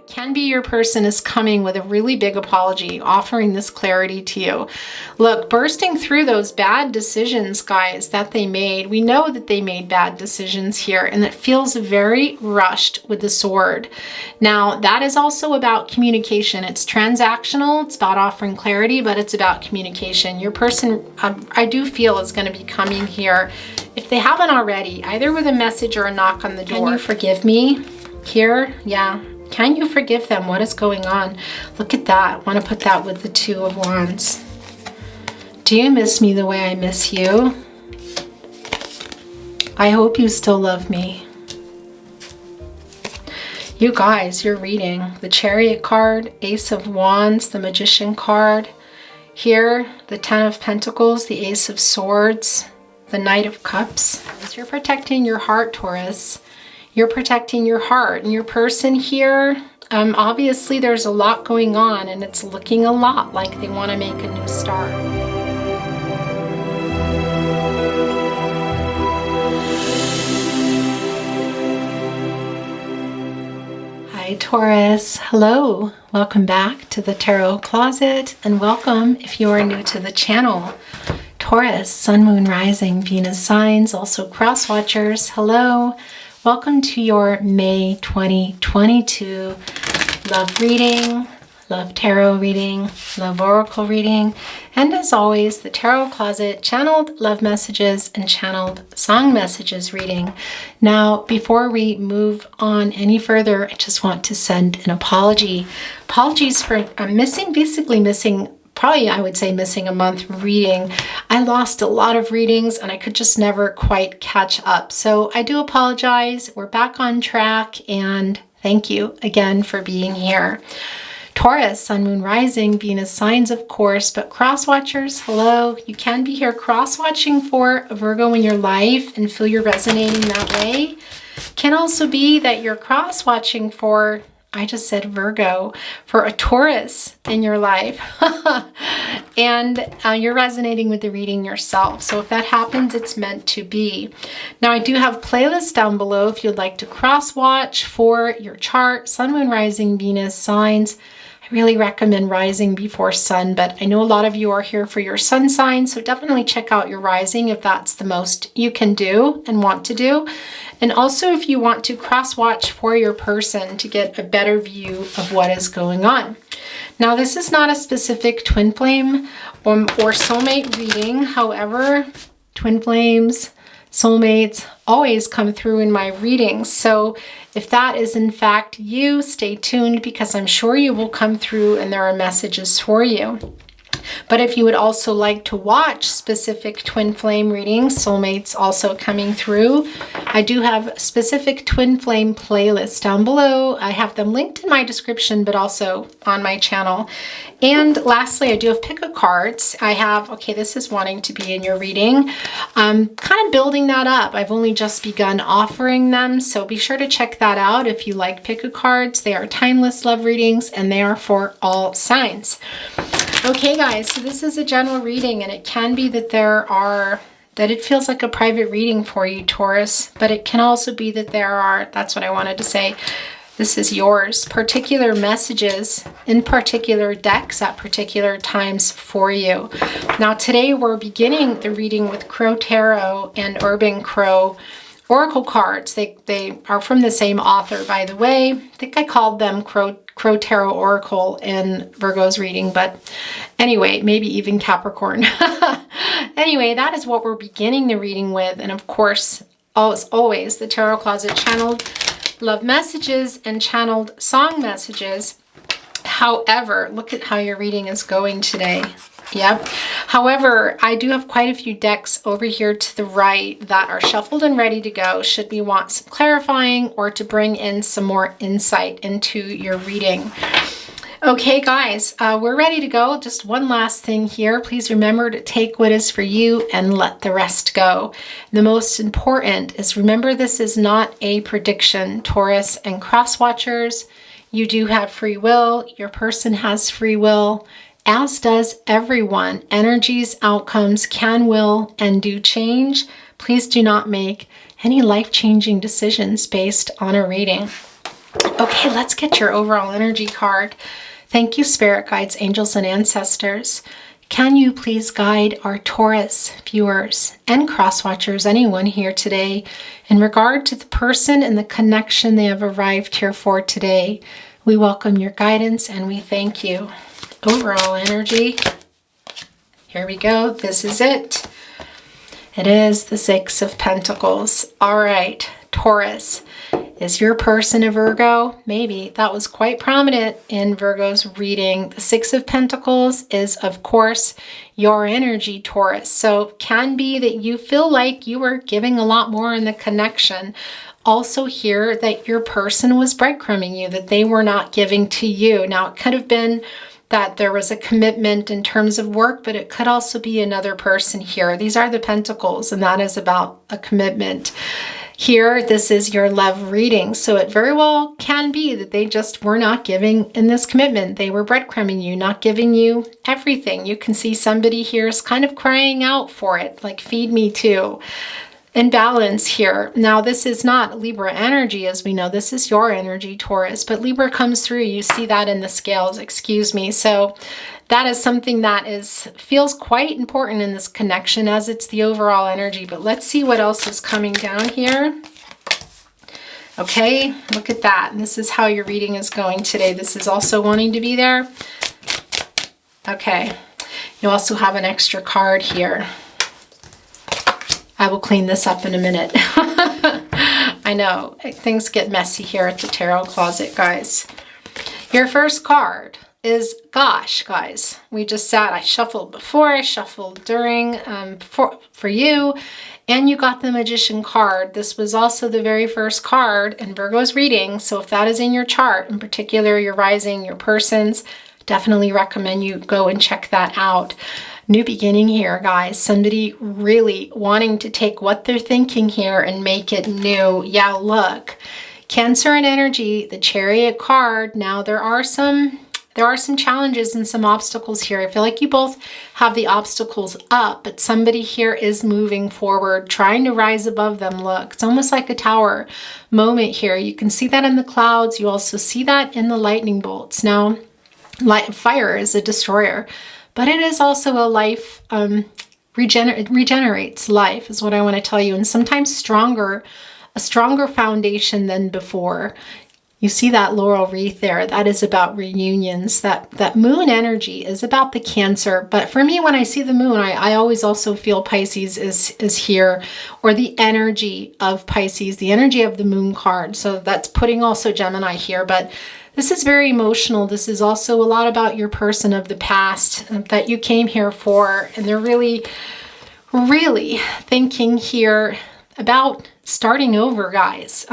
Can be your person is coming with a really big apology, offering this clarity to you. Look, bursting through those bad decisions, guys, that they made. We know that they made bad decisions here, and it feels very rushed with the sword. Now, that is also about communication. It's transactional, it's about offering clarity, but it's about communication. Your person, I do feel, is going to be coming here, if they haven't already, either with a message or a knock on the door. Can you forgive me? Here, yeah. Can you forgive them? What is going on? Look at that. I want to put that with the Two of Wands. Do you miss me the way I miss you? I hope you still love me. You guys, you're reading the Chariot card, Ace of Wands, the Magician card. Here, the Ten of Pentacles, the Ace of Swords, the Knight of Cups. As you're protecting your heart, Taurus, you're protecting your heart. And your person here, obviously there's a lot going on, and it's looking a lot like they want to make a new start. Hi Taurus, hello. Welcome back to the Tarot Closet, and welcome if you are new to the channel. Taurus, Sun, Moon, Rising, Venus signs, also cross watchers, hello. Welcome to your May 2022 love reading, love tarot reading, love oracle reading, and as always, the Tarot Closet channeled love messages and channeled song messages reading. Now, before we move on any further, I just want to send an apology. Apologies for basically missing probably, I would say, missing a month reading. I lost a lot of readings and I could just never quite catch up. So I do apologize. We're back on track, and thank you again for being here. Taurus, Sun, Moon, Rising, Venus signs, of course, but cross watchers, hello. You can be here cross watching for a Virgo in your life and feel you're resonating that way. Can also be that you're cross watching for, I just said Virgo, for a Taurus in your life. And you're resonating with the reading yourself. So if that happens, it's meant to be. Now, I do have playlists down below if you'd like to cross watch for your chart, Sun, Moon, Rising, Venus signs. I really recommend rising before sun, but I know a lot of you are here for your sun sign, so definitely check out your rising if that's the most you can do and want to do. And also if you want to cross watch for your person to get a better view of what is going on. Now, this is not a specific twin flame or soulmate reading. However, twin flames, soulmates always come through in my readings. So if that is in fact you, stay tuned, because I'm sure you will come through and there are messages for you. But if you would also like to watch specific twin flame readings, soulmates also coming through, I do have specific twin flame playlists down below. I have them linked in my description, but also on my channel. And lastly, I do have pick a cards. I have, okay, this is wanting to be in your reading. I'm kind of building that up. I've only just begun offering them, so be sure to check that out if you like pick a cards. They are timeless love readings, and they are for all signs. Okay, guys, so this is a general reading, and it can be that that it feels like a private reading for you, Taurus, but it can also be that there are, that's what I wanted to say, this is yours, particular messages in particular decks at particular times for you. Now, today we're beginning the reading with Crow Tarot and Urban Crow Oracle cards. They are from the same author, by the way. I think I called them Crow Tarot Oracle in Virgo's reading, but anyway, maybe even Capricorn. Anyway, that is what we're beginning the reading with. And of course, as always, the Tarot Closet channeled love messages and channeled song messages. However, look at how your reading is going today. Yep. However, I do have quite a few decks over here to the right that are shuffled and ready to go should we want some clarifying or to bring in some more insight into your reading. Okay, guys, we're ready to go. Just one last thing here. Please remember to take what is for you and let the rest go. The most important is remember this is not a prediction, Taurus and cross watchers. You do have free will. Your person has free will, as does everyone. Energies, outcomes can, will, and do change. Please do not make any life-changing decisions based on a reading. Okay, let's get your overall energy card. Thank you, spirit guides, angels, and ancestors. Can you please guide our Taurus viewers and cross watchers, anyone here today, in regard to the person and the connection they have arrived here for today? We welcome your guidance and we thank you. Overall energy. Here we go. This is it. It is the Six of Pentacles. All right, Taurus. Is your person a Virgo? Maybe. That was quite prominent in Virgo's reading. The Six of Pentacles is, of course, your energy, Taurus. So can be that you feel like you were giving a lot more in the connection. Also here that your person was breadcrumbing you, that they were not giving to you. Now, it could have been that there was a commitment in terms of work, but it could also be another person here. These are the Pentacles, and that is about a commitment. Here, this is your love reading. So it very well can be that they just were not giving in this commitment. They were breadcrumbing you, not giving you everything. You can see somebody here is kind of crying out for it, like feed me too. Imbalance here. Now, this is not Libra energy, as we know. This is your energy, Taurus, but Libra comes through. You see that in the scales, excuse me. So that is something that feels quite important in this connection, as it's the overall energy. But let's see what else is coming down here. Okay, look at that. And this is how your reading is going today. This is also wanting to be there. Okay, you also have an extra card here. I will clean this up in a minute. I know, things get messy here at the Tarot Closet, guys. Your first card is, gosh, guys, we just sat, I shuffled before, I shuffled during, for you, and you got the Magician card. This was also the very first card in Virgo's reading, so if that is in your chart, in particular your rising, your persons, definitely recommend you go and check that out. New beginning here, guys. Somebody really wanting to take what they're thinking here and make it new. Yeah, look. Cancer and energy, the Chariot card. Now, there are some challenges and some obstacles here. I feel like you both have the obstacles up, but somebody here is moving forward, trying to rise above them. Look, it's almost like a tower moment here. You can see that in the clouds. You also see that in the lightning bolts. Now, fire is a destroyer, but it is also a life, it regenerates life is what I want to tell you. And sometimes a stronger foundation than before. You see that laurel wreath there. That is about reunions. That moon energy is about the Cancer. But for me, when I see the moon, I always also feel Pisces is here, or the energy of Pisces, the energy of the moon card. So that's putting also Gemini here. But this is very emotional. This is also a lot about your person of the past that you came here for. And they're really, really thinking here about starting over, guys.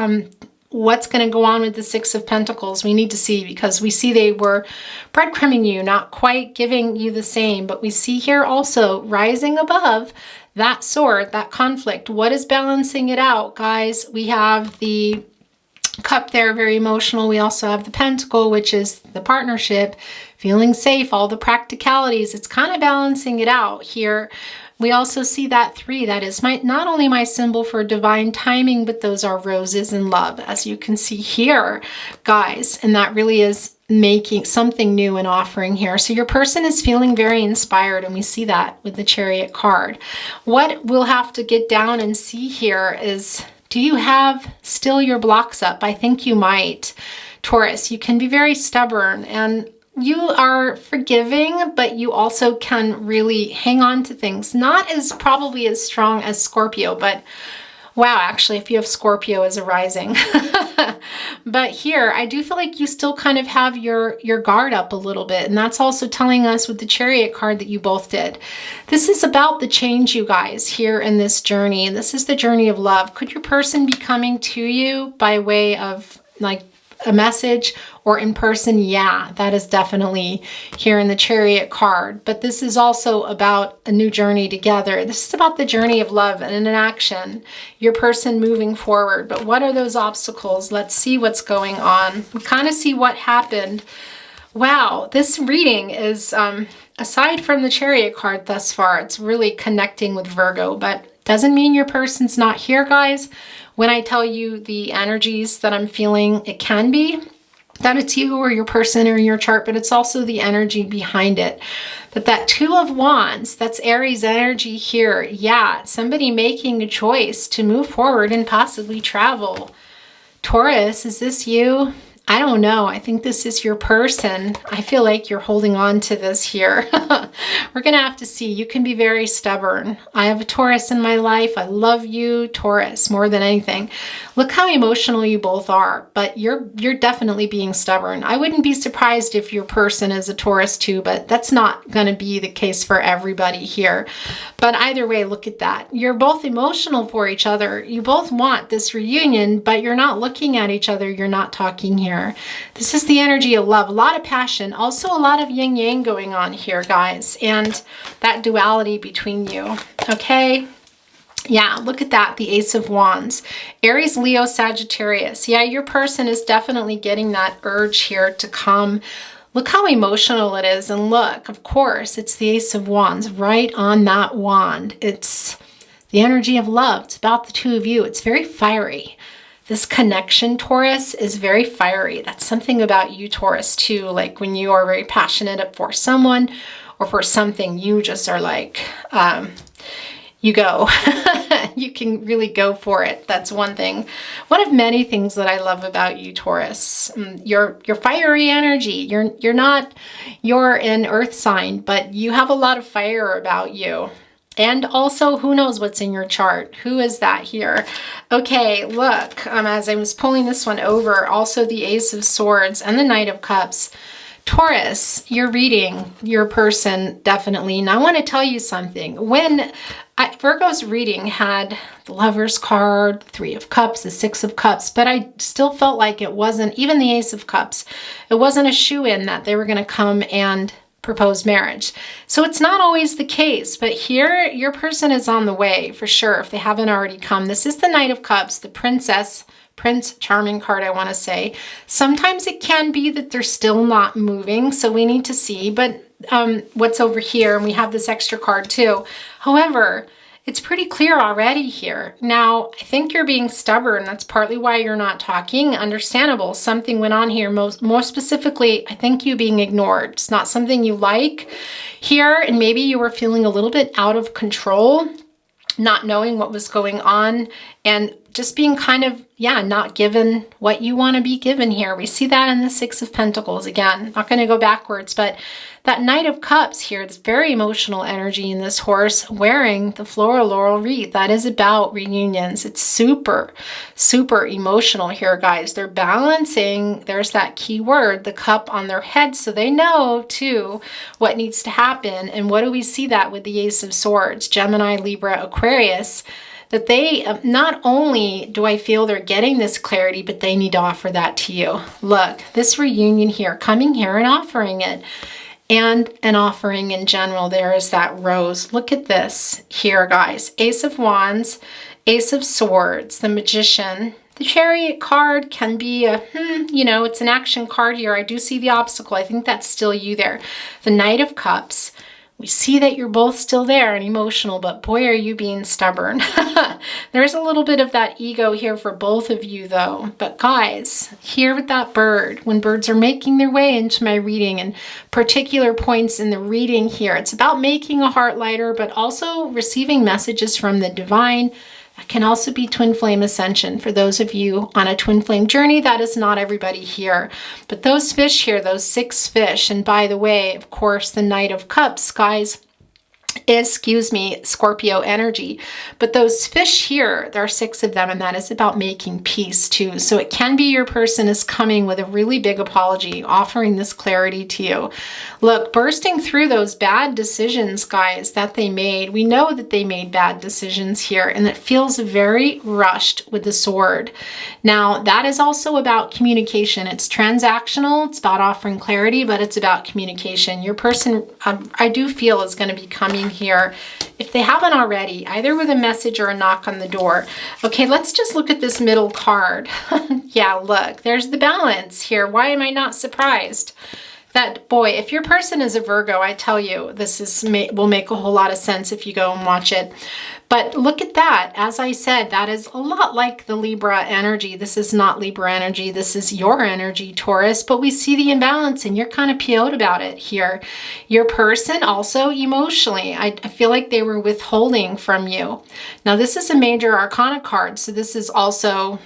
What's going to go on with the Six of Pentacles? We need to see, because we see they were breadcrumbing you, not quite giving you the same. But we see here also rising above that sword, that conflict. What is balancing it out, guys? We have the Cup there, very emotional. We also have the Pentacle, which is the partnership, feeling safe, all the practicalities. It's kind of balancing it out here. We also see that 3. That is not only my symbol for divine timing, but those are roses and love, as you can see here, guys. And that really is making something new and offering here. So your person is feeling very inspired, and we see that with the Chariot card. What we'll have to get down and see here is, do you have still your blocks up? I think you might, Taurus. You can be very stubborn and you are forgiving, but you also can really hang on to things. Not as probably as strong as Scorpio, but wow, actually, if you have Scorpio as a rising. But here, I do feel like you still kind of have your guard up a little bit. And that's also telling us with the Chariot card that you both did. This is about the change, you guys, here in this journey. And this is the journey of love. Could your person be coming to you by way of like a message or in person? Yeah, that is definitely here in the Chariot card. But this is also about a new journey together. This is about the journey of love and an action, your person moving forward. But what are those obstacles? Let's see what's going on. We kind of see what happened. Wow, this reading is, aside from the Chariot card thus far, it's really connecting with Virgo, but doesn't mean your person's not here, guys. when I tell you the energies that I'm feeling, it can be that it's you or your person or your chart, but it's also the energy behind it. But that Two of Wands, that's Aries energy here. Yeah, somebody making a choice to move forward and possibly travel. Taurus, is this you? I don't know. I think this is your person. I feel like you're holding on to this here. We're going to have to see. You can be very stubborn. I have a Taurus in my life. I love you, Taurus, more than anything. Look how emotional you both are, but you're definitely being stubborn. I wouldn't be surprised if your person is a Taurus too, but that's not going to be the case for everybody here. But either way, look at that. You're both emotional for each other. You both want this reunion, but you're not looking at each other. You're not talking here. This is the energy of love, a lot of passion, also a lot of yin yang going on here, guys, and that duality between you. Okay. Yeah, look at that, the Ace of Wands. Aries, Leo, Sagittarius. Yeah, your person is definitely getting that urge here to come. Look how emotional it is. And look, of course, it's the Ace of Wands right on that wand. It's the energy of love. It's about the two of you. It's very fiery. This connection, Taurus, is very fiery. That's something about you, Taurus, too. Like when you are very passionate for someone or for something, you just are like, you go. You can really go for it. That's one thing. One of many things that I love about you, Taurus. Your fiery energy. You're an earth sign, but you have a lot of fire about you. And also, who knows what's in your chart? Who is that here? Okay, look, as I was pulling this one over, also the Ace of Swords and the Knight of Cups. Taurus, you're reading your person, definitely. And I want to tell you something. When Virgo's reading had the Lover's card, the Three of Cups, the Six of Cups, but I still felt like it wasn't, even the Ace of Cups, it wasn't a shoo-in that they were going to come and propose marriage. So it's not always the case, but here your person is on the way for sure if they haven't already come. This is the Knight of Cups, the Prince Charming card, I want to say. Sometimes it can be that they're still not moving, so we need to see, but what's over here, and we have this extra card too. However, it's pretty clear already here. Now, I think you're being stubborn. That's partly why you're not talking. Understandable. Something went on here. More specifically, I think you being ignored. It's not something you like here, and maybe you were feeling a little bit out of control, not knowing what was going on, and just being kind of, not given what you want to be given here. We see that in the Six of Pentacles. Again, not going to go backwards, but that Knight of Cups here, it's very emotional energy in this horse wearing the floral laurel wreath. That is about reunions. It's super, super emotional here, guys. They're balancing, there's that key word, the cup on their head, so they know, too, what needs to happen. And what do we see that with the Ace of Swords? Gemini, Libra, Aquarius, that they, not only do I feel they're getting this clarity, but they need to offer that to you. Look, this reunion here, coming here and offering it. And an offering in general, there is that rose. Look at this here, guys. Ace of Wands, Ace of Swords, the Magician. The Chariot card can be a, it's an action card here. I do see the obstacle. I think that's still you there. The Knight of Cups. We see that you're both still there and emotional, but boy, are you being stubborn. There's a little bit of that ego here for both of you, though. But guys, here with that bird, when birds are making their way into my reading and particular points in the reading here, it's about making a heart lighter, but also receiving messages from the divine. That can also be twin flame ascension for those of you on a twin flame journey. That is not everybody here. But those fish here, those 6 fish, and by the way, of course, the Knight of Cups, guys, is, Scorpio energy. But those fish here, there are 6 of them, and that is about making peace too. So it can be your person is coming with a really big apology, offering this clarity to you. Look, bursting through those bad decisions, guys, that they made. We know that they made bad decisions here, and it feels very rushed with the sword. Now, that is also about communication. It's transactional. It's about offering clarity, but it's about communication. Your person, I do feel, is going to be coming here, if they haven't already, either with a message or a knock on the door. Okay, let's just look at this middle card. Yeah, look, there's the balance here. Why am I not surprised? That, boy, if your person is a Virgo, I tell you, this will make a whole lot of sense if you go and watch it. But look at that. As I said, that is a lot like the Libra energy. This is not Libra energy. This is your energy, Taurus. But we see the imbalance and you're kind of PO'd about it here. Your person also emotionally, I feel like they were withholding from you. Now, this is a major arcana card. So this is also,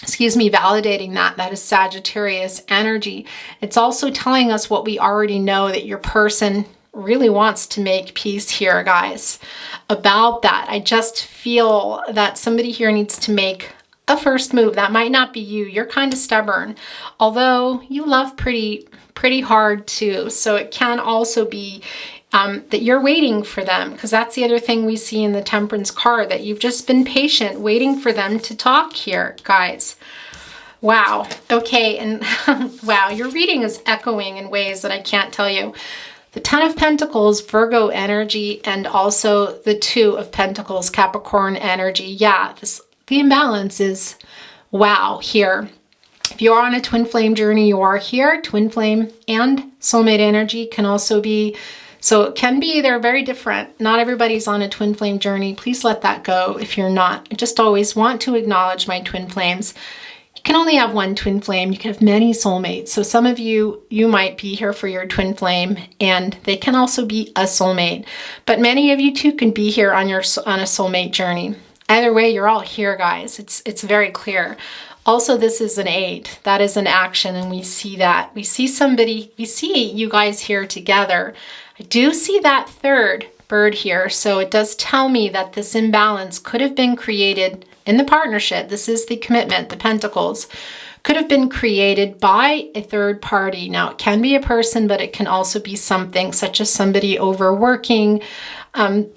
excuse me, validating that. That is Sagittarius energy. It's also telling us what we already know, that your person really wants to make peace here, guys, about that. I just feel that somebody here needs to make a first move. That might not be you. You're kind of stubborn, although you love pretty hard too. So it can also be that you're waiting for them, because that's the other thing we see in the Temperance card, that you've just been patient, waiting for them to talk here, guys. Wow. Okay. And wow, your reading is echoing in ways that I can't tell you. The Ten of Pentacles, Virgo energy, and also the Two of Pentacles, Capricorn energy. Yeah, the imbalance is wow here. If you're on a twin flame journey, you are here. Twin flame and soulmate energy can also be, so it can be, they're very different. Not everybody's on a twin flame journey. Please let that go if you're not. I just always want to acknowledge my twin flames. You can only have one twin flame. You can have many soulmates. So some of you might be here for your twin flame, and they can also be a soulmate. But many of you too can be here on a soulmate journey. Either way, you're all here, guys. It's very clear. Also, this is an 8. That is an action, and we see that. We see somebody, we see you guys here together. I do see that third bird here, so it does tell me that this imbalance could have been created in the partnership. This is the commitment, the Pentacles, could have been created by a third party. Now, it can be a person, but it can also be something such as somebody overworking,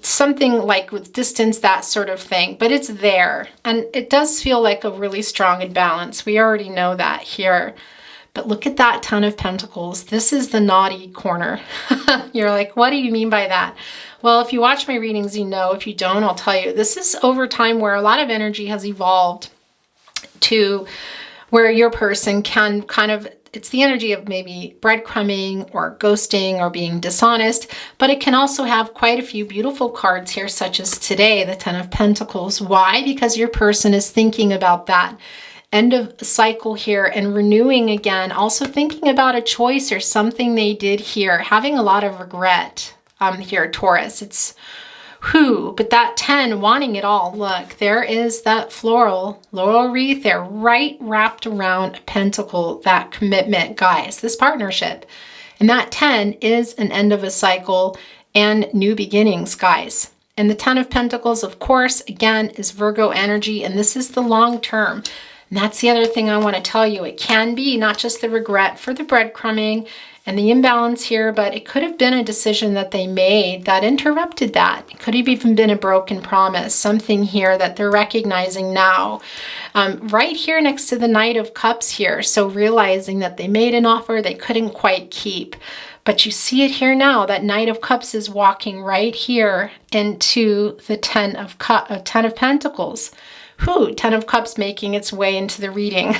something like with distance, that sort of thing. But it's there, and it does feel like a really strong imbalance. We already know that here. But look at that Ten of Pentacles. This is the naughty corner. You're like, what do you mean by that? Well, if you watch my readings, you know. If you don't, I'll tell you. This is over time where a lot of energy has evolved to where your person can kind of, it's the energy of maybe breadcrumbing or ghosting or being dishonest, but it can also have quite a few beautiful cards here, such as today, the Ten of Pentacles. Why? Because your person is thinking about that end of cycle here and renewing again, also thinking about a choice or something they did here, having a lot of regret here, Taurus. It's but that 10 wanting it all. Look, there is that laurel wreath there, right wrapped around a pentacle, that commitment, guys, this partnership. And that 10 is an end of a cycle and new beginnings, guys. And the 10 of Pentacles, of course, again, is Virgo energy, and this is the long term. And that's the other thing I want to tell you. It can be not just the regret for the breadcrumbing and the imbalance here, but it could have been a decision that they made that interrupted that. It could have even been a broken promise, something here that they're recognizing now. Right here next to the Knight of Cups here. So realizing that they made an offer they couldn't quite keep. But you see it here now, that Knight of Cups is walking right here into the Ten of Pentacles. Ten of Cups making its way into the reading.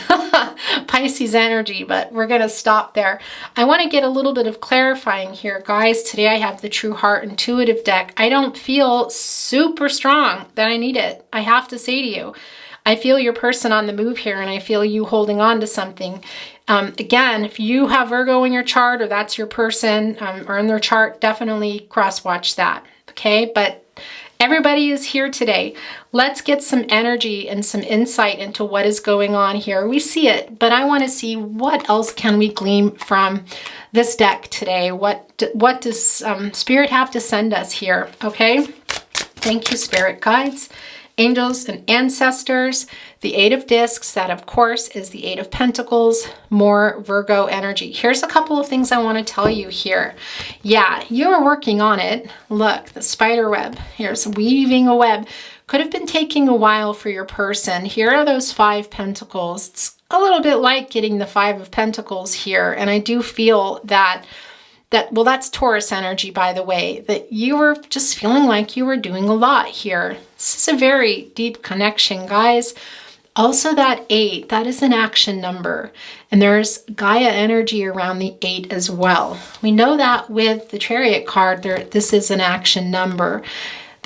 Pisces energy, but we're going to stop there. I want to get a little bit of clarifying here, guys. Today I have the True Heart Intuitive deck. I don't feel super strong that I need it. I have to say to you, I feel your person on the move here, and I feel you holding on to something. Again, if you have Virgo in your chart, or that's your person, or in their chart, definitely cross-watch that, okay? But everybody is here today. Let's get some energy and some insight into what is going on here. We see it, but I want to see what else can we glean from this deck today. What does Spirit have to send us here, okay? Thank you, Spirit Guides, angels, and ancestors. The Eight of Discs, that of course is the Eight of Pentacles, more Virgo energy. Here's a couple of things I want to tell you here. Yeah, you're working on it. Look, the spider web. Here's weaving a web. Could have been taking a while for your person. Here are those 5 Pentacles. It's a little bit like getting the 5 of Pentacles here. And I do feel that well, that's Taurus energy, by the way, that you were just feeling like you were doing a lot here. This is a very deep connection, guys. Also, that 8, that is an action number. And there's Gaia energy around the 8 as well. We know that with the Chariot card, this is an action number.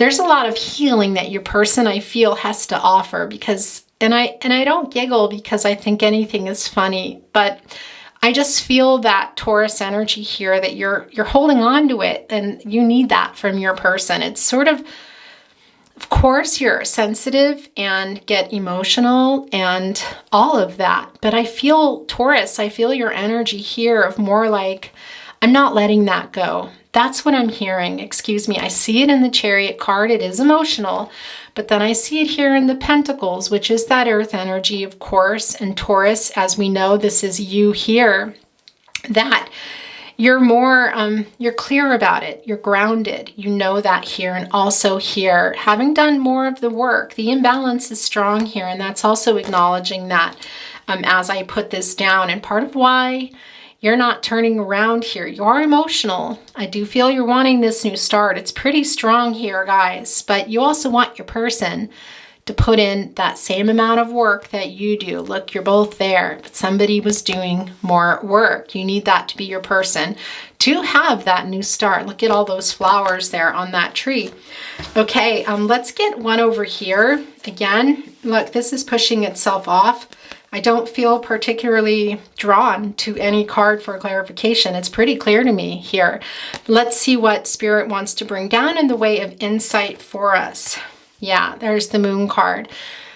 there's a lot of healing that your person, I feel, has to offer, because, and I don't giggle because I think anything is funny, but I just feel that Taurus energy here, that you're holding on to it, and you need that from your person. It's sort of course, you're sensitive and get emotional and all of that. But I feel, Taurus, I feel your energy here of more like, I'm not letting that go. That's what I'm hearing. Excuse me. I see it in the Chariot card. It is emotional. But then I see it here in the Pentacles, which is that earth energy, of course. And Taurus, as we know, this is you here. That you're more, you're clear about it. You're grounded. You know that here. And also here, having done more of the work, the imbalance is strong here. And that's also acknowledging that as I put this down. And part of why you're not turning around here, you're emotional. I do feel you're wanting this new start. It's pretty strong here, guys. But you also want your person to put in that same amount of work that you do. Look, you're both there, but somebody was doing more work. You need that to be your person to have that new start. Look at all those flowers there on that tree. Okay, let's get one over here. Again, look, this is pushing itself off. I don't feel particularly drawn to any card for clarification. It's pretty clear to me here. Let's see what Spirit wants to bring down in the way of insight for us. Yeah, there's the Moon card.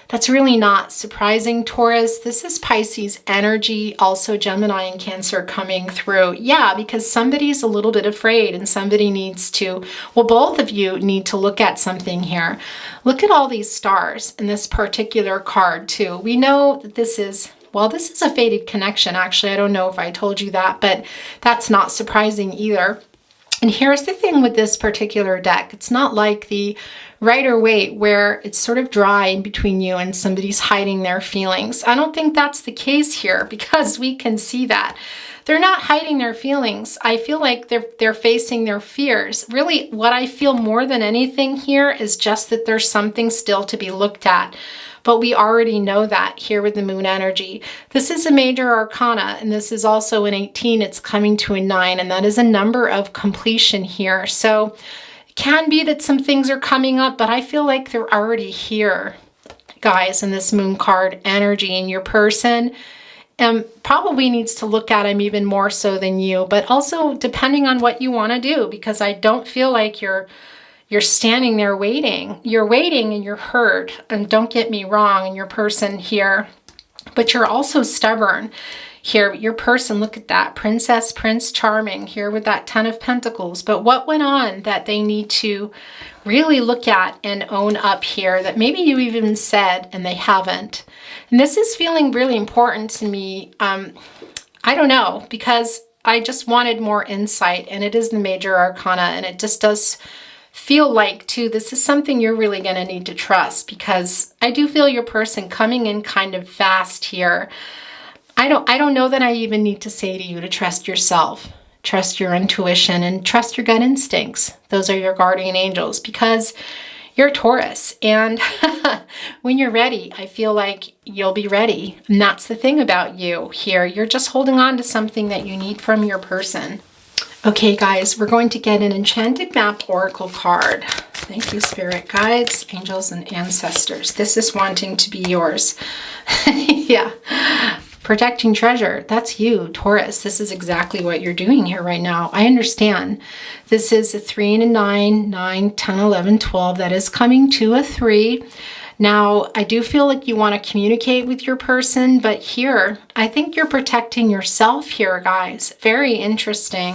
That's really not surprising, Taurus. This is Pisces energy, also Gemini and Cancer coming through. Yeah, because somebody's a little bit afraid and somebody needs to, well, both of you need to look at something here. Look at all these stars in this particular card too. We know that this is, well, this is a fated connection. Actually, I don't know if I told you that, but that's not surprising either. And here's the thing with this particular deck. It's not like the Rider-Waite where it's sort of dry in between you and somebody's hiding their feelings. I don't think that's the case here, because we can see that. They're not hiding their feelings. I feel like they're facing their fears. Really, what I feel more than anything here is just that there's something still to be looked at. But we already know that here with the Moon energy. This is a major arcana, and this is also an 18. It's coming to a 9, and that is a number of completion here. So it can be that some things are coming up, but I feel like they're already here, guys, in this Moon card energy. And your person probably needs to look at them even more so than you, but also depending on what you want to do, because I don't feel like you're standing there waiting. You're waiting and you're hurt. And don't get me wrong, and your person here, but you're also stubborn here. Your person, look at that. Princess, Prince Charming here with that 10 of Pentacles. But what went on that they need to really look at and own up here that maybe you even said and they haven't. And this is feeling really important to me. I don't know, because I just wanted more insight, and it is the major arcana, and it just does feel like too, this is something you're really going to need to trust, because I do feel your person coming in kind of fast here. I don't know that I even need to say to you to trust yourself, trust your intuition, and trust your gut instincts. Those are your guardian angels, because you're Taurus, and when you're ready, I feel like you'll be ready. And that's the thing about you here. You're just holding on to something that you need from your person. Okay, guys, we're going to get an Enchanted Map Oracle card. Thank you, Spirit Guides, Angels, and Ancestors. This is wanting to be yours. Yeah. Protecting treasure. That's you, Taurus. This is exactly what you're doing here right now. I understand. This is a 3 and a 9, 9, 10, 11, 12. That is coming to a 3. Now, I do feel like you want to communicate with your person, but here, I think you're protecting yourself here, guys. Very interesting.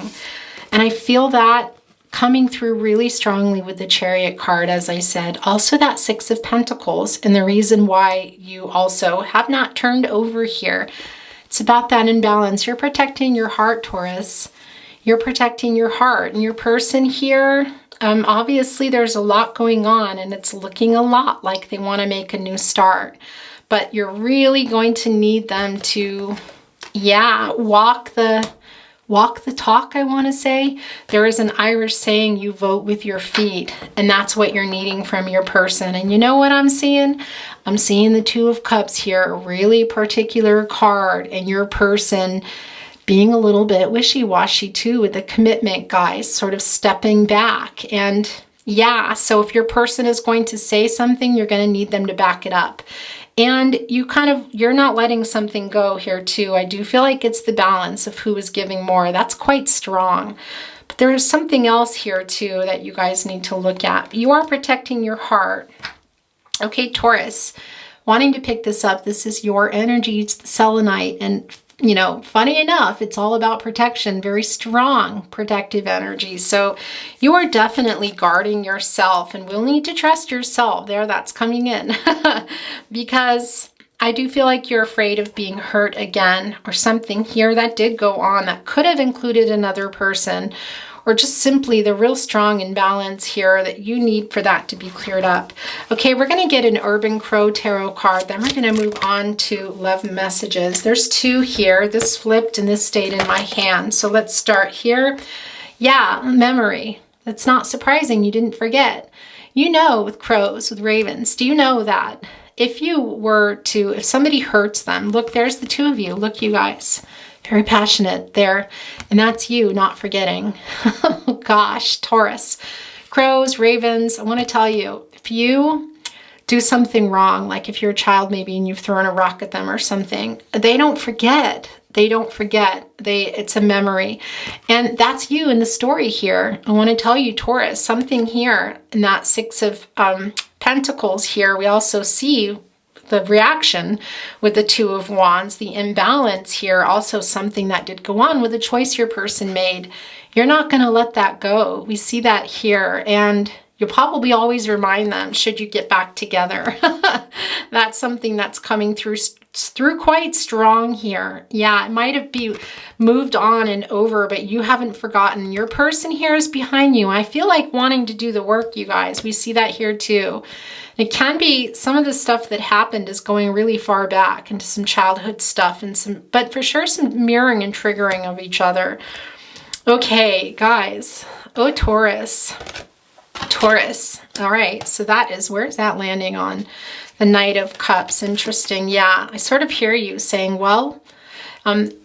And I feel that coming through really strongly with the Chariot card, as I said. Also that 6 of Pentacles, and the reason why you also have not turned over here. It's about that imbalance. You're protecting your heart, Taurus. You're protecting your heart. And your person here, obviously there's a lot going on, and it's looking a lot like they want to make a new start. But you're really going to need them to, yeah, walk the talk, I want to say. There is an Irish saying, you vote with your feet, and that's what you're needing from your person. And you know what I'm seeing? I'm seeing the 2 of Cups here, a really particular card, and your person being a little bit wishy-washy too with the commitment, guys, sort of stepping back. And Yeah, so if your person is going to say something, you're going to need them to back it up. And you're not letting something go here too. I do feel like it's the balance of who is giving more. That's quite strong. But there is something else here too that you guys need to look at. You are protecting your heart. Okay, Taurus, wanting to pick this up, this is your energy, it's the selenite. And you know, funny enough, it's all about protection, very strong protective energy. So you are definitely guarding yourself and will need to trust yourself. There, that's coming in. Because I do feel like you're afraid of being hurt again, or something here that did go on that could have included another person, or just simply the real strong imbalance here that you need for that to be cleared up. Okay, we're going to get an Urban Crow Tarot card. Then we're going to move on to love messages. There's two here. This flipped and this stayed in my hand. So let's start here. Yeah, memory. That's not surprising. You didn't forget. You know, with crows, with ravens, do you know that if somebody hurts them, look, there's the two of you. Look, you guys. Very passionate there. And that's you not forgetting. Oh gosh, Taurus. Crows, ravens, I want to tell you, if you do something wrong, like if you're a child maybe and you've thrown a rock at them or something, they don't forget. They don't forget. It's a memory. And that's you in the story here. I want to tell you, Taurus, something here in that Six of Pentacles here, we also see the reaction with the Two of Wands, the imbalance here, also something that did go on with a choice your person made. You're not going to let that go. We see that here, and you'll probably always remind them should you get back together. That's something that's coming through quite strong here. Yeah, it might have been moved on and over, but you haven't forgotten. Your person here is behind you. I feel like wanting to do the work, you guys. We see that here too. It can be some of the stuff that happened is going really far back into some childhood stuff, but for sure some mirroring and triggering of each other. Okay, guys. Oh, Taurus. Taurus. All right, so where's that landing on? The Knight of Cups. Interesting. Yeah, I sort of hear you saying, well,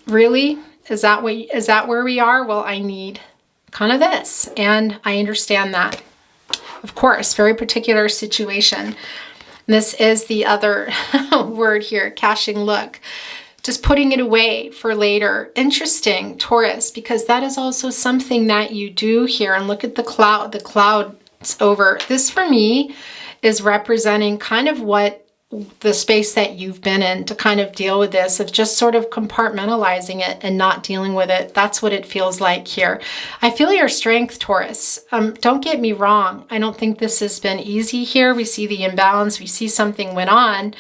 really? Is that where we are? Well, I need kind of this. And I understand that. Of course, very particular situation. This is the other word here, caching look. Just putting it away for later. Interesting, Taurus, because that is also something that you do here. And look at the cloud. The cloud's over. This for me is representing kind of what the space that you've been in to kind of deal with this, of just sort of compartmentalizing it and not dealing with it. That's what it feels like here. I feel your strength, Taurus. Don't get me wrong. I don't think this has been easy here. We see the imbalance. We see something went on.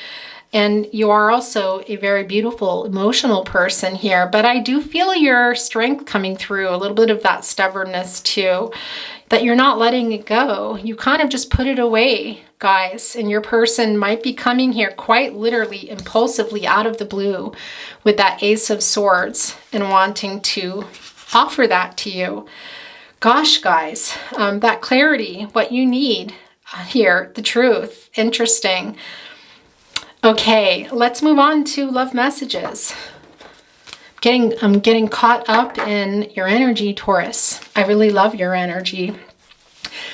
And you are also a very beautiful, emotional person here. But I do feel your strength coming through, a little bit of that stubbornness too, that you're not letting it go. You kind of just put it away, guys. And your person might be coming here quite literally, impulsively out of the blue with that Ace of Swords and wanting to offer that to you. Gosh, guys, that clarity, what you need here, the truth. Interesting. Okay, let's move on to love messages. I'm getting caught up in your energy, Taurus. I really love your energy.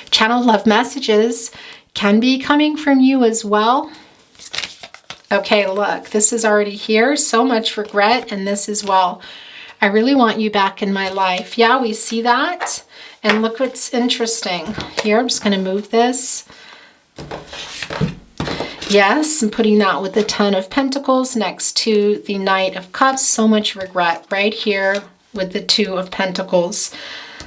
Channel love messages can be coming from you as well. Okay, look, this is already here. So much regret, and this as well. I really want you back in my life. Yeah, we see that. And look what's interesting. Here, I'm just going to move this. Yes, I'm putting that with the Ten of Pentacles next to the Knight of Cups. So much regret right here with the Two of Pentacles.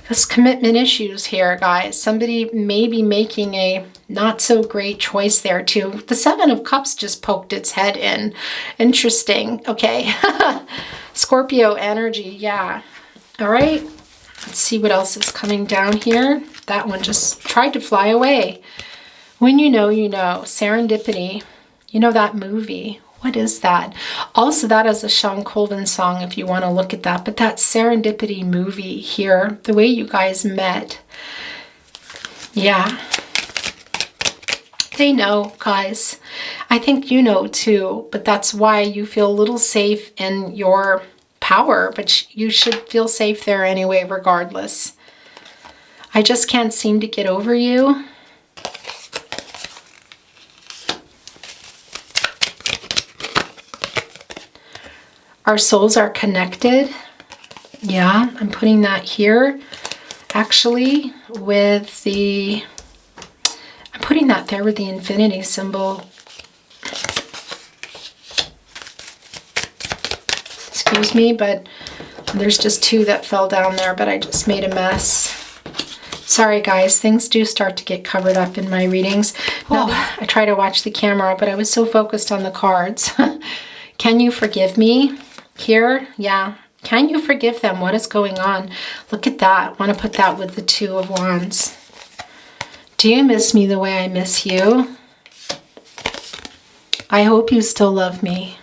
This commitment issues here, guys. Somebody may be making a not so great choice there too. The Seven of Cups just poked its head in. Interesting. Okay. Scorpio energy. Yeah. All right. Let's see what else is coming down here. That one just tried to fly away. When you know, you know. Serendipity. You know that movie. What is that? Also, that is a Sean Colvin song if you want to look at that. But that Serendipity movie here, the way you guys met. Yeah. They know, guys. I think you know too. But that's why you feel a little safe in your power. But you should feel safe there anyway, regardless. I just can't seem to get over you. Our souls are connected. Yeah, I'm putting that here. Actually, with the... I'm putting that there with the infinity symbol. Excuse me, but there's just two that fell down there, but I just made a mess. Sorry guys, things do start to get covered up in my readings. No, I try to watch the camera, but I was so focused on the cards. Can you forgive me? Here, yeah. Can you forgive them? What is going on? Look at that. I want to put that with the Two of Wands. Do you miss me the way I miss you? I hope you still love me.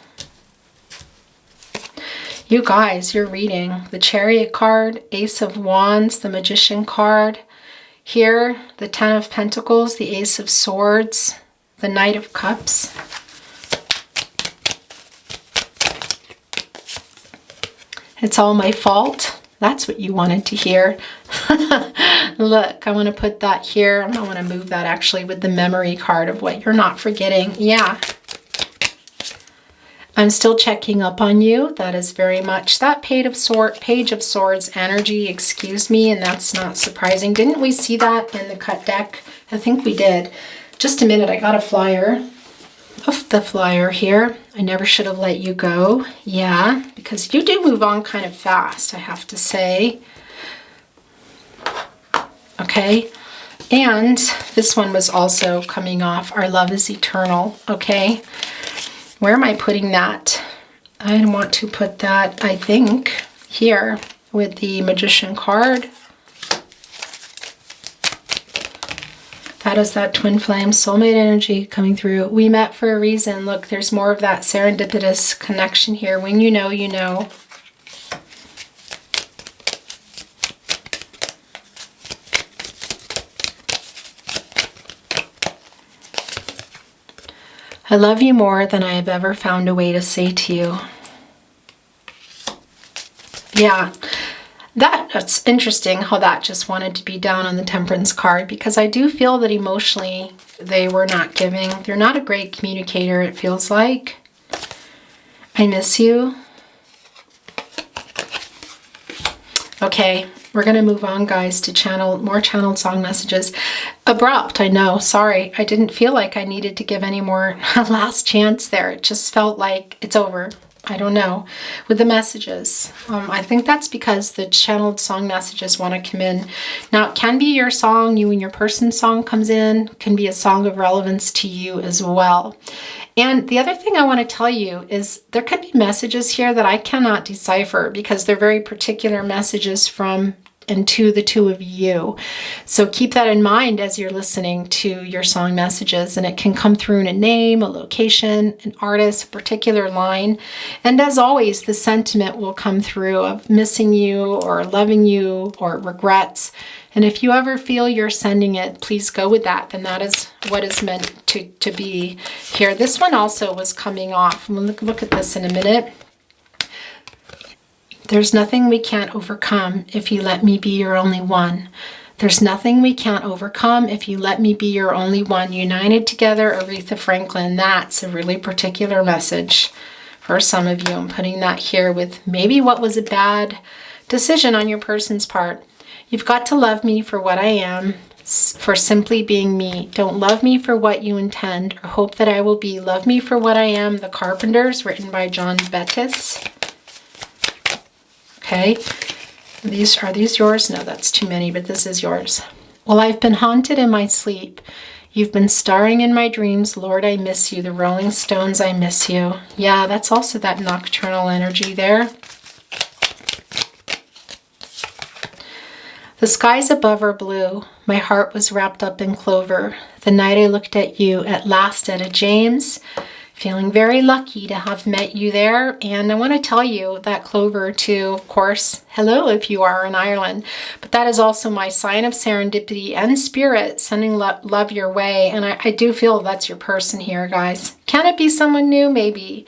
You guys, you're reading the Chariot card, Ace of Wands, the Magician card. Here, the Ten of Pentacles, the Ace of Swords, the Knight of Cups. It's all my fault. That's what you wanted to hear. Look, I want to put that here. I want to move that actually with the memory card of what you're not forgetting. Yeah. I'm still checking up on you. That is very much that Page of Swords energy, excuse me, and that's not surprising. Didn't we see that in the cut deck? I think we did. Just a minute, I got a flyer. Of the flyer here. I never should have let you go. Yeah, because you do move on kind of fast, I have to say. Okay, and this one was also coming off. Our love is eternal. Okay, where am I putting that? I want to put that, I think, here with the Magician card. That is that twin flame soulmate energy coming through. We met for a reason. Look, there's more of that serendipitous connection here. When you know, you know. I love you more than I have ever found a way to say to you. Yeah. That's interesting how that just wanted to be down on the Temperance card, because I do feel that emotionally they were not giving. They're not a great communicator, it feels like. I miss you. Okay, we're going to move on, guys, to more channeled song messages. Abrupt, I know. Sorry, I didn't feel like I needed to give any more last chance there. It just felt like it's over. I don't know, with the messages. I think that's because the channeled song messages want to come in. Now, it can be your song, you and your person song comes in, can be a song of relevance to you as well. And the other thing I want to tell you is there could be messages here that I cannot decipher because they're very particular messages from and to the two of you. So keep that in mind as you're listening to your song messages, and it can come through in a name, a location, an artist, a particular line. And as always, the sentiment will come through of missing you or loving you or regrets. And if you ever feel you're sending it, please go with that. Then that is what is meant to be here. This one also was coming off. We'll look at this in a minute. There's nothing we can't overcome if you let me be your only one. There's nothing we can't overcome if you let me be your only one. United together, Aretha Franklin. That's a really particular message for some of you. I'm putting that here with maybe what was a bad decision on your person's part. You've got to love me for what I am, for simply being me. Don't love me for what you intend or hope that I will be. Love me for what I am. The Carpenters, written by John Bettis. Okay, are these yours? No, that's too many, but this is yours. Well, I've been haunted in my sleep. You've been starring in my dreams. Lord, I miss you. The Rolling Stones, I miss you. Yeah, that's also that nocturnal energy there. The skies above are blue. My heart was wrapped up in clover. The night I looked at you, at last Etta James. Feeling very lucky to have met you there. And I want to tell you that clover too, of course, hello if you are in Ireland, but that is also my sign of serendipity and spirit sending love your way. And I do feel that's your person here, guys. Can it be someone new? Maybe.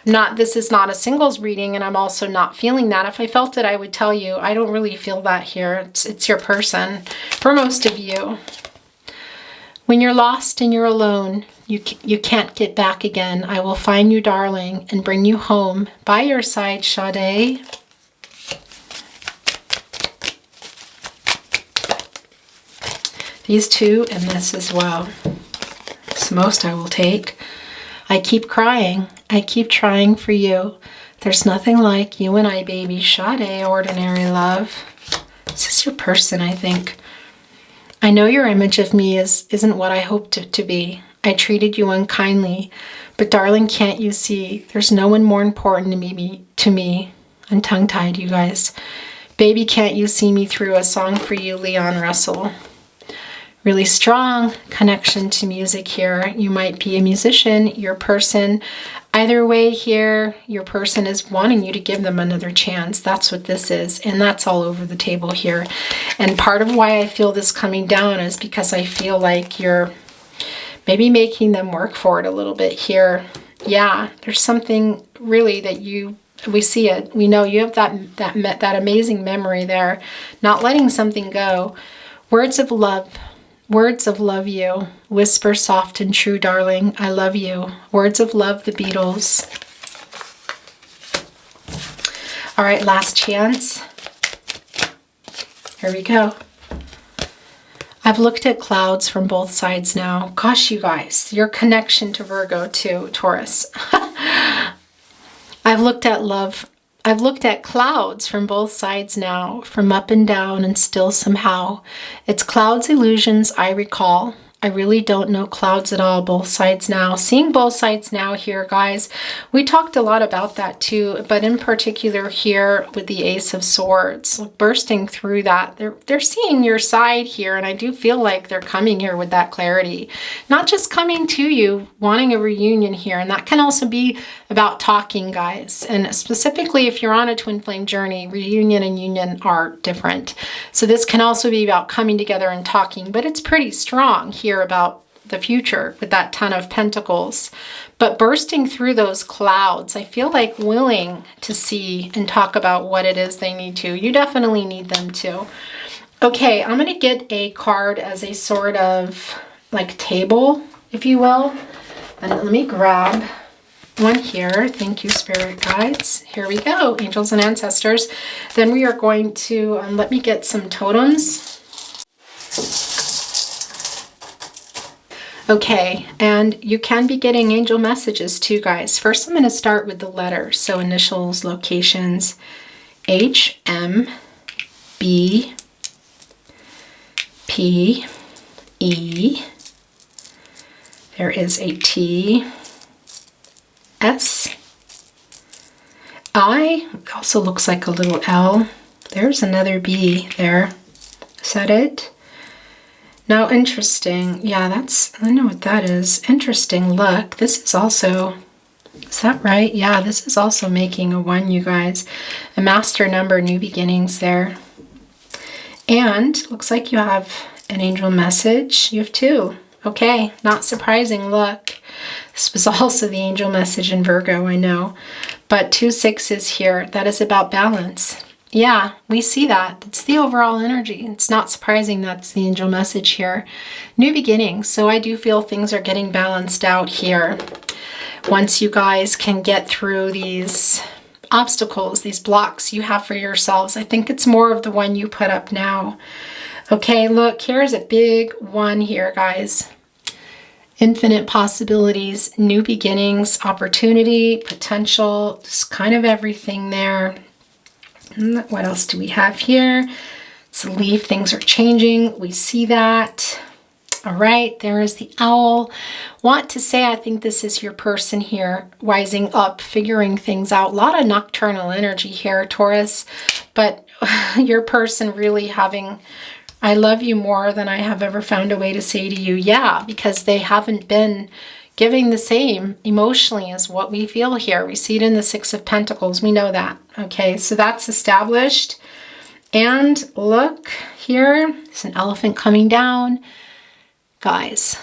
This is not a singles reading, and I'm also not feeling that. If I felt it, I would tell you. I don't really feel that here. It's your person for most of you. When you're lost and you're alone, you can't get back again. I will find you, darling, and bring you home. By your side, Sade. These two and this as well. It's the most I will take. I keep crying. I keep trying for you. There's nothing like you and I, baby. Sade, ordinary love. This is your person, I think. I know your image of me isn't what I hoped it to be. I treated you unkindly, but darling, can't you see? There's no one more important to me. I'm tongue-tied, you guys. Baby, can't you see me through? A song for you, Leon Russell. Really strong connection to music here. You might be a musician, your person. Either way here, your person is wanting you to give them another chance. That's what this is. And that's all over the table here. And part of why I feel this coming down is because I feel like you're maybe making them work for it a little bit here. Yeah, there's something really that we see it. We know you have that amazing memory there. Not letting something go. Words of love. Words of love you. Whisper soft and true, darling. I love you. Words of love, the Beatles. All right, last chance. Here we go. I've looked at clouds from both sides now. Gosh, you guys, your connection to Virgo too, Taurus. I've looked at love. I've looked at clouds from both sides now, from up and down and still somehow. It's clouds illusions I recall. I really don't know clouds at all, both sides now. Seeing both sides now here, guys. We talked a lot about that too, but in particular here with the Ace of Swords, bursting through that. They're seeing your side here, and I do feel like they're coming here with that clarity. Not just coming to you, wanting a reunion here, and that can also be about talking, guys. And specifically, if you're on a twin flame journey, reunion and union are different. So this can also be about coming together and talking, but it's pretty strong here about the future with that Ten of Pentacles. But bursting through those clouds, I feel like willing to see and talk about what it is they need to. You definitely need them to. Okay, I'm going to get a card as a sort of like table, if you will. And let me grab one here. Thank you, spirit guides. Here we go, angels and ancestors. Then we are going to, let me get some totems. Okay, and you can be getting angel messages too, guys. First, I'm going to start with the letters. So initials, locations, H, M, B, P, E. There is a T, S, I. Also looks like a little L. There's another B there. Is that it? Now, interesting. Yeah, I know what that is. Interesting. Look, this is also, is that right? Yeah, this is also making a 1, you guys. A master number, new beginnings there. And looks like you have an angel message. You have 2. Okay, not surprising. Look, this was also the angel message in Virgo, I know. But 2 6s here. That is about balance. Yeah, we see that. It's the overall energy. It's not surprising that's the angel message here. New beginnings. So I do feel things are getting balanced out here. Once you guys can get through these obstacles, these blocks you have for yourselves. I think it's more of the one you put up now. Okay, look, here's a big 1 here, guys. Infinite possibilities, new beginnings, opportunity, potential, just kind of everything there. What else do we have here? It's a leaf. Things are changing. We see that. All right. There is the owl. Want to say, I think this is your person here, wising up, figuring things out. A lot of nocturnal energy here, Taurus. But your person really having, I love you more than I have ever found a way to say to you. Yeah, because they haven't been giving the same emotionally as what we feel here. We see it in the 6 of Pentacles. We know that. Okay, so that's established. And look here, it's an elephant coming down. Guys,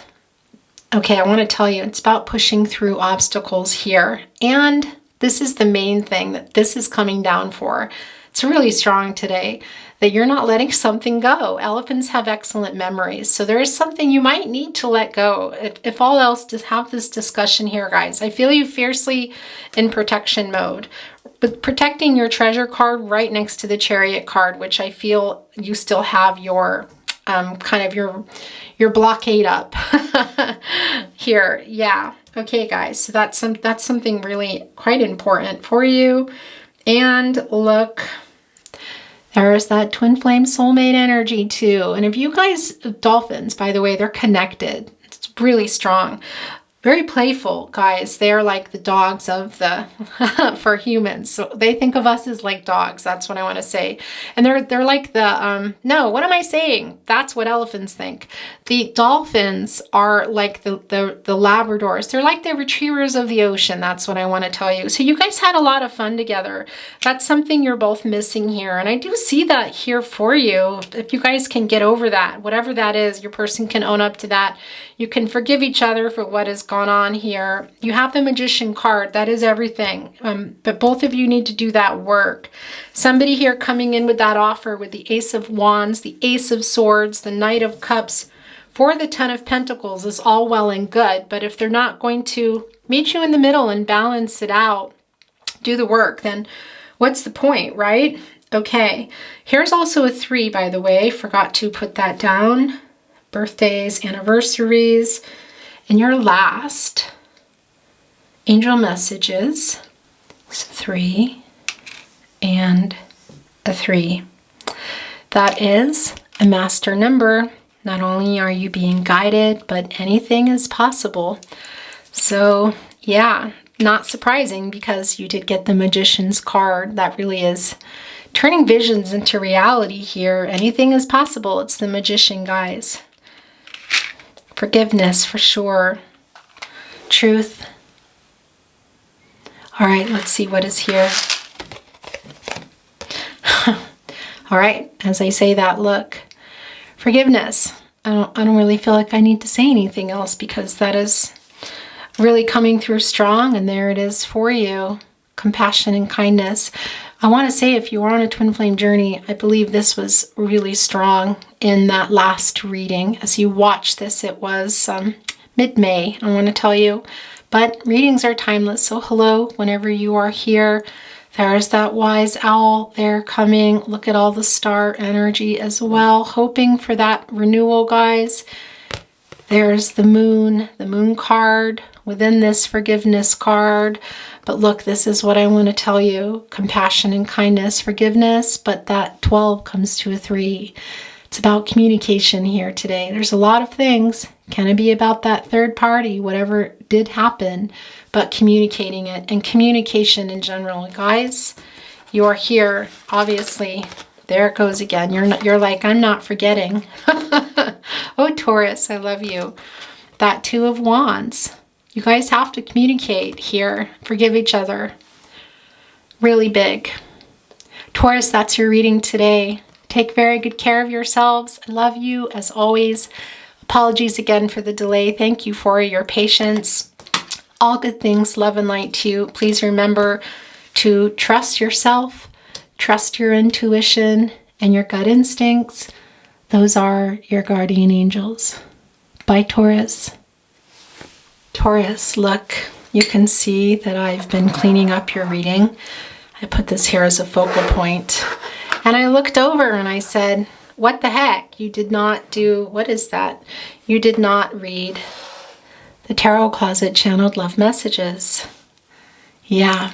okay, I want to tell you, it's about pushing through obstacles here. And this is the main thing that this is coming down for. It's really strong today that you're not letting something go. Elephants have excellent memories. So there is something you might need to let go. If all else, to have this discussion here, guys. I feel you fiercely in protection mode. But protecting your treasure card right next to the Chariot card, which I feel you still have your kind of your blockade up here. Yeah. Okay, guys. So that's something really quite important for you. And look, there's that twin flame soulmate energy too. And if you guys, dolphins, by the way, they're connected. It's really strong. Very playful, guys. They are like the dogs of the, for humans. So they think of us as like dogs. That's what I want to say. And they're like the, no, what am I saying? That's what elephants think. The dolphins are like the Labradors. They're like the retrievers of the ocean. That's what I want to tell you. So you guys had a lot of fun together. That's something you're both missing here. And I do see that here for you. If you guys can get over that, whatever that is, your person can own up to that. You can forgive each other for what has gone on here. You have the Magician card. That is everything. But both of you need to do that work. Somebody here coming in with that offer with the Ace of Wands, the Ace of Swords, the Knight of Cups, for the Ten of Pentacles is all well and good. But if they're not going to meet you in the middle and balance it out, do the work, then what's the point, right? Okay. Here's also a 3, by the way. Forgot to put that down. Birthdays, anniversaries, and your last angel messages is 3 and a 3. That is a master number. Not only are you being guided, but anything is possible. So yeah, not surprising because you did get the Magician's card. That really is turning visions into reality here. Anything is possible. It's the Magician, guys. Forgiveness for sure. Truth. All right, let's see what is here. All right, as I say that, look. Forgiveness. I don't really feel like I need to say anything else because that is really coming through strong, and there it is for you. Compassion and kindness. I want to say, if you are on a twin flame journey, I believe this was really strong in that last reading. As you watch this, it was mid-May, I want to tell you. But readings are timeless, so hello whenever you are here. There's that wise owl there coming. Look at all the star energy as well, hoping for that renewal, guys. There's the moon card within this forgiveness card. But look, this is what I want to tell you. Compassion and kindness, forgiveness, but that 12 comes to a 3. It's about communication here today. There's a lot of things. Can it be about that third party, whatever did happen, but communicating it and communication in general. Guys, you are here, obviously. There it goes again. You're like, I'm not forgetting. Oh, Taurus, I love you. That 2 of Wands. You guys have to communicate here. Forgive each other. Really big. Taurus, that's your reading today. Take very good care of yourselves. I love you as always. Apologies again for the delay. Thank you for your patience. All good things, love and light to you. Please remember to trust yourself, trust your intuition and your gut instincts. Those are your guardian angels. Bye, Taurus. Taurus, look, you can see that I've been cleaning up your reading. I put this here as a focal point. And I looked over and I said, what the heck? You did not do, what is that? You did not read the Tarot Closet Channeled Love Messages. Yeah,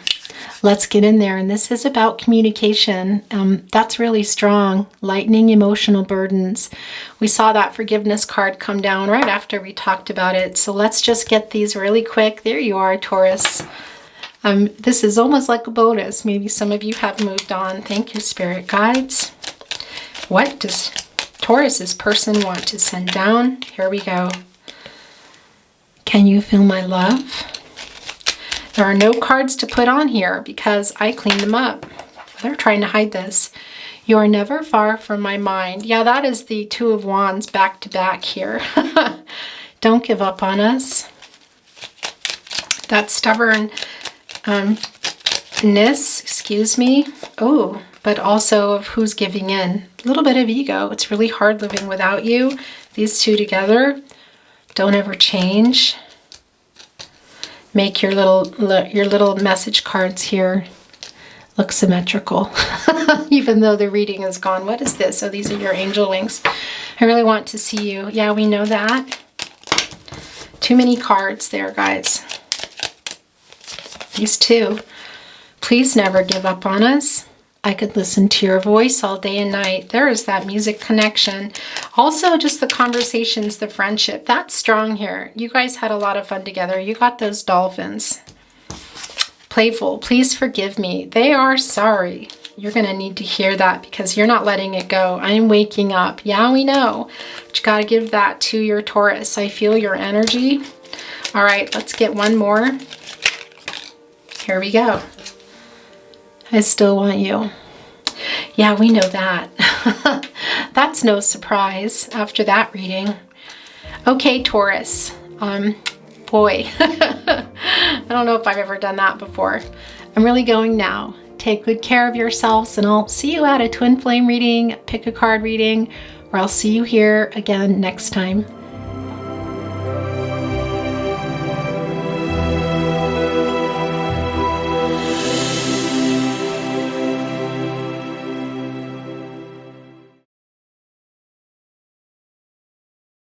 let's get in there. And this is about communication. That's really strong. Lightening emotional burdens. We saw that forgiveness card come down right after we talked about it. So let's just get these really quick. There you are, Taurus. This is almost like a bonus. Maybe some of you have moved on. Thank you, Spirit Guides. What does Taurus's person want to send down? Here we go. Can you feel my love? There are no cards to put on here because I cleaned them up. They're trying to hide this. You are never far from my mind. Yeah, that is the 2 of Wands back to back here. Don't give up on us. That stubborn excuse me. Oh, but also of who's giving in. A little bit of ego. It's really hard living without you. These two together don't ever change. Make your little message cards here look symmetrical, even though the reading is gone. What is this? Oh, these are your angel wings. I really want to see you. Yeah, we know that. Too many cards there, guys. These two. Please never give up on us. I could listen to your voice all day and night. There is that music connection. Also, just the conversations, the friendship. That's strong here. You guys had a lot of fun together. You got those dolphins. Playful. Please forgive me. They are sorry. You're going to need to hear that because you're not letting it go. I'm waking up. Yeah, we know. But you got to give that to your Taurus. I feel your energy. All right, let's get one more. Here we go. I still want you. Yeah, we know that. That's no surprise after that reading. Okay, Taurus. Boy, I don't know if I've ever done that before. I'm really going now. Take good care of yourselves, and I'll see you at a twin flame reading, pick a card reading, or I'll see you here again next time.